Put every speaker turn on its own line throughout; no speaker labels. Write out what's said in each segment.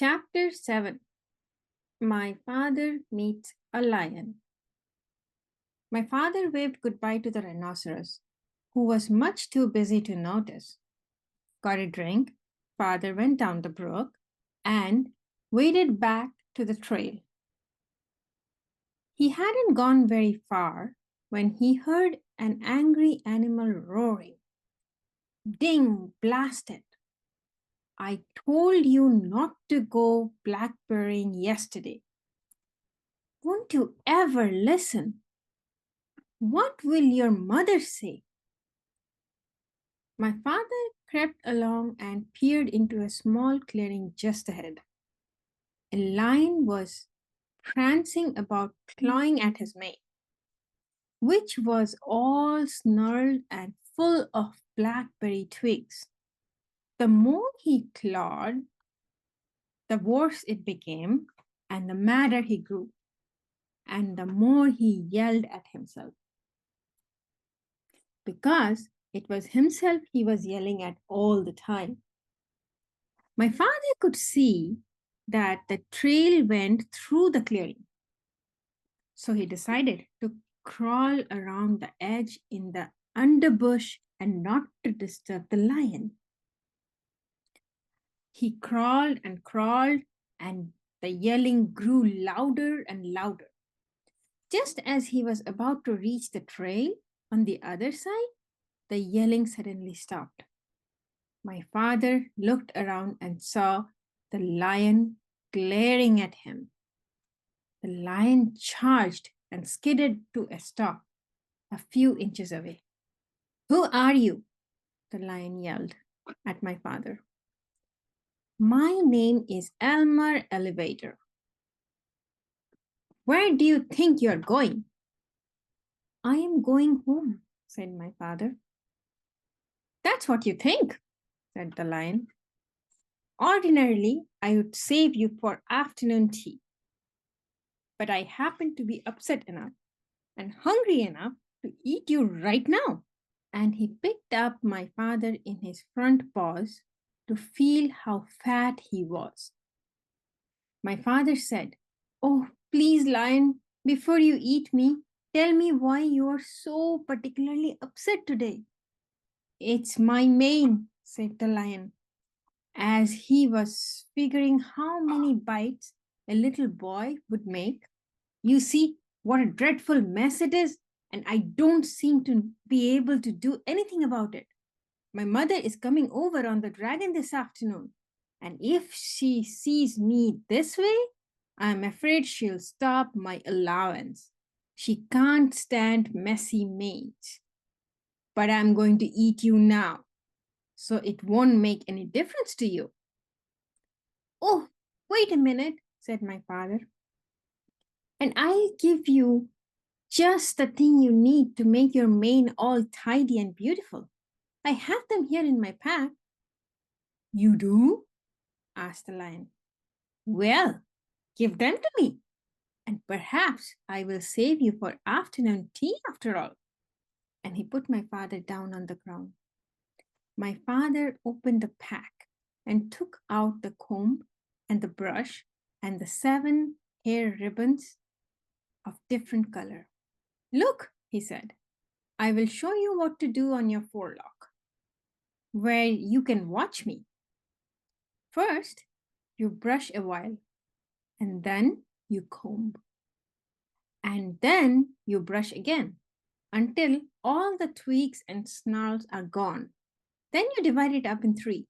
Chapter 7. My Father Meets a Lion. My father waved goodbye to the rhinoceros, who was much too busy to notice. Got a drink, father went down the brook and waded back to the trail. He hadn't gone very far when he heard an angry animal roaring. Ding! Blasted! I told you not to go blackberrying yesterday. Won't you ever listen? What will your mother say? My father crept along and peered into a small clearing just ahead. A lion was prancing about, clawing at his mane, which was all snarled and full of blackberry twigs. The more he clawed, the worse it became, and the madder he grew, and the more he yelled at himself. Because it was himself he was yelling at all the time. My father could see that the trail went through the clearing. So he decided to crawl around the edge in the underbush and not to disturb the lion. He crawled, and the yelling grew louder and louder. Just as he was about to reach the trail on the other side, the yelling suddenly stopped. My father looked around and saw the lion glaring at him. The lion charged and skidded to a stop a few inches away. Who are you? The lion yelled at my father. My name is Elmer Elevator. Where do you think you're going? I am going home, said my father. That's what you think, said the lion. Ordinarily, I would save you for afternoon tea. But I happen to be upset enough and hungry enough to eat you right now. And he picked up my father in his front paws to feel how fat he was. My father said, Oh, please, lion, before you eat me, tell me why you are so particularly upset today. It's my mane, said the lion, as he was figuring how many bites a little boy would make. You see what a dreadful mess it is, and I don't seem to be able to do anything about it. My mother is coming over on the dragon this afternoon, and if she sees me this way, I'm afraid she'll stop my allowance. She can't stand messy maids. But I'm going to eat you now, so it won't make any difference to you. Oh, wait a minute, said my father, and I'll give you just the thing you need to make your mane all tidy and beautiful. I have them here in my pack. You do? Asked the lion. Well, give them to me, and perhaps I will save you for afternoon tea after all. And he put my father down on the ground. My father opened the pack and took out the comb and the brush and the 7 hair ribbons of different color. Look, he said, I will show you what to do on your forelock, where you can watch me. First, you brush a while, and then you comb, and then you brush again until all the twigs and snarls are gone. Then you divide it up in 3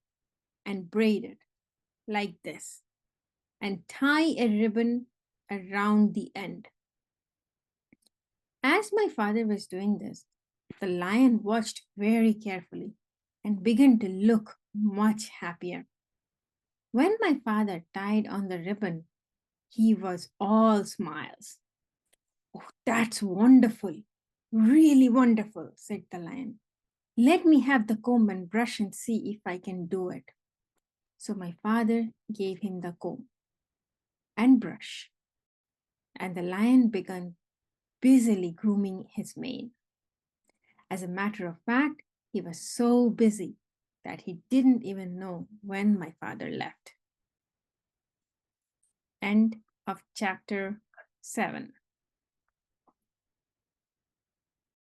and braid it like this and tie a ribbon around the end. As my father was doing this, the lion watched very carefully and began to look much happier. When my father tied on the ribbon, he was all smiles. Oh, that's wonderful, really wonderful, said the lion. Let me have the comb and brush and see if I can do it. So my father gave him the comb and brush, and the lion began busily grooming his mane. As a matter of fact, he was so busy that he didn't even know when my father left. End of chapter 7.